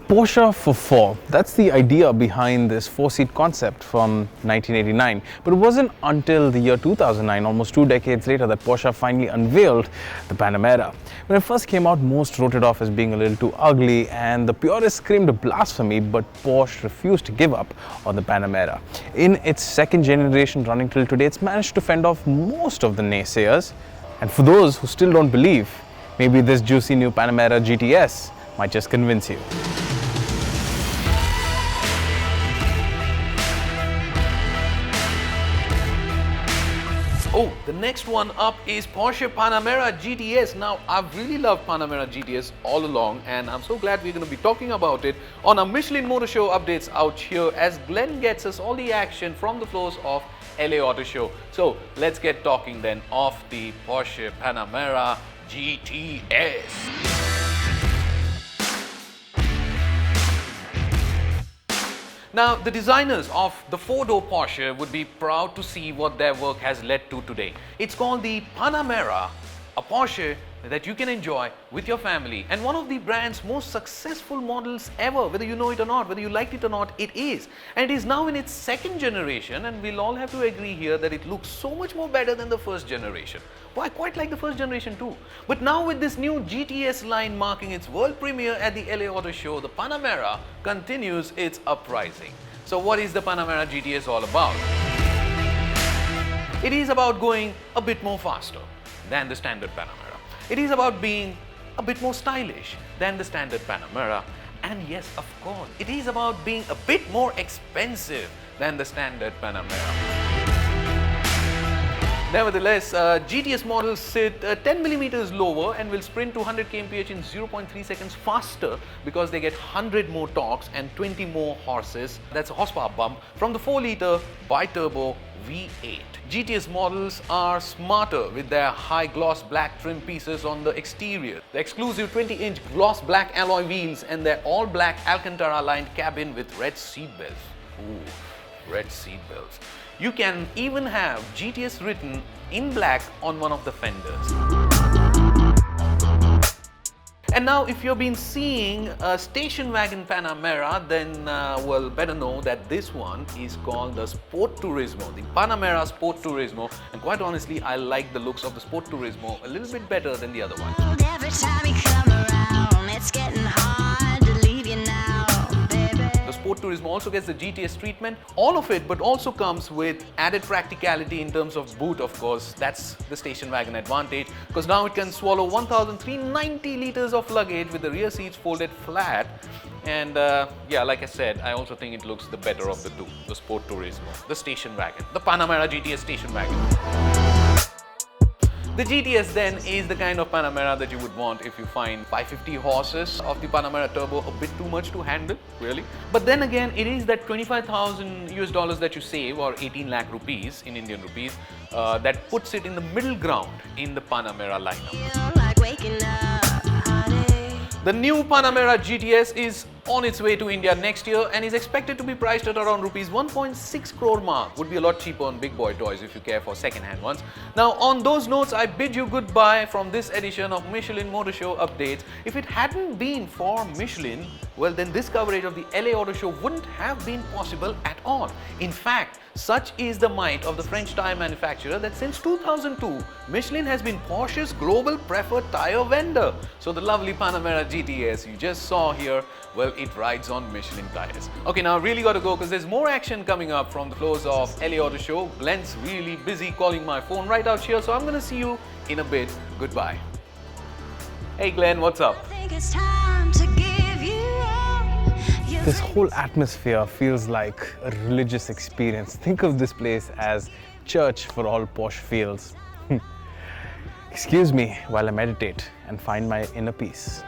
Porsche for four. That's the idea behind this four-seat concept from 1989. But it wasn't until the year 2009, almost 2 decades later, that Porsche finally unveiled the Panamera. When it first came out, most wrote it off as being a little too ugly, and the purists screamed blasphemy, but Porsche refused to give up on the Panamera. In its second generation running till today, it's managed to fend off most of the naysayers. And for those who still don't believe, maybe this juicy new Panamera GTS might just convince you. Oh, the next one up is Porsche Panamera GTS. Now, I've really loved Panamera GTS all along, and I'm so glad we're going to be talking about it on our Michelin Motor Show updates out here as Glenn gets us all the action from the floors of LA Auto Show. So, let's get talking then of the Porsche Panamera GTS. Now, the designers of the four-door Porsche would be proud to see what their work has led to today. It's called the Panamera, a Porsche that you can enjoy with your family, and one of the brand's most successful models ever. Whether you know it or not, whether you liked it or not, it is. And it is now in its second generation, and we'll all have to agree here that it looks so much more better than the first generation. Well, I quite like the first generation too. But now with this new GTS line marking its world premiere at the LA Auto Show, the Panamera continues its uprising. So what is the Panamera GTS all about? It is about going a bit more faster than the standard Panamera. It is about being a bit more stylish than the standard Panamera. And yes, of course, it is about being a bit more expensive than the standard Panamera. Nevertheless, GTS models sit 10 millimeters lower and will sprint to 100 kmph in 0.3 seconds faster because they get 100 more torques and 20 more horses. That's a horsepower bump from the 4-liter bi-turbo V8. GTS models are smarter with their high gloss black trim pieces on the exterior, the exclusive 20-inch gloss black alloy wheels, and their all-black Alcantara lined cabin with red seatbelts. Ooh, red seatbelts. You can even have GTS written in black on one of the fenders. And now, if you've been seeing a station wagon Panamera, then well, better know that this one is called the Sport Turismo, the Panamera Sport Turismo. And quite honestly, I like the looks of the Sport Turismo a little bit better than the other one. Every time you come around, it's getting hard to leave you now, baby. The Sport Turismo also gets the GTS treatment, all of it, but also comes with added practicality in terms of boot, of course. That's the station wagon advantage, because now it can swallow 1,390 liters of luggage with the rear seats folded flat. And yeah, like I said, I also think it looks the better of the two, the Sport Turismo, the station wagon, the Panamera GTS station wagon. The GTS then is the kind of Panamera that you would want if you find 550 horses of the Panamera Turbo a bit too much to handle, really. But then again, it is that 25,000 US dollars that you save, or 18 lakh rupees in Indian rupees, that puts it in the middle ground in the Panamera lineup. Feel like waking up, honey. The new Panamera GTS is on its way to India next year and is expected to be priced at around rupees 1.6 crore mark. Would be a lot cheaper on big boy toys if you care for second-hand ones. Now, on those notes, I bid you goodbye from this edition of Michelin Motor Show Updates. If it hadn't been for Michelin, well, then this coverage of the LA Auto Show wouldn't have been possible at all. In fact, such is the might of the French tire manufacturer that since 2002, Michelin has been Porsche's global preferred tire vendor. So the lovely Panamera GTS you just saw here, well, it rides on Michelin tires. Okay, now I really got to go because there's more action coming up from the floors of LA Auto Show. Glenn's really busy calling my phone right out here, so I'm going to see you in a bit. Goodbye. Hey Glenn, what's up? I think it's time to give you all your This whole atmosphere feels like a religious experience. Think of this place as church for all Porsche feels. Excuse me while I meditate and find my inner peace.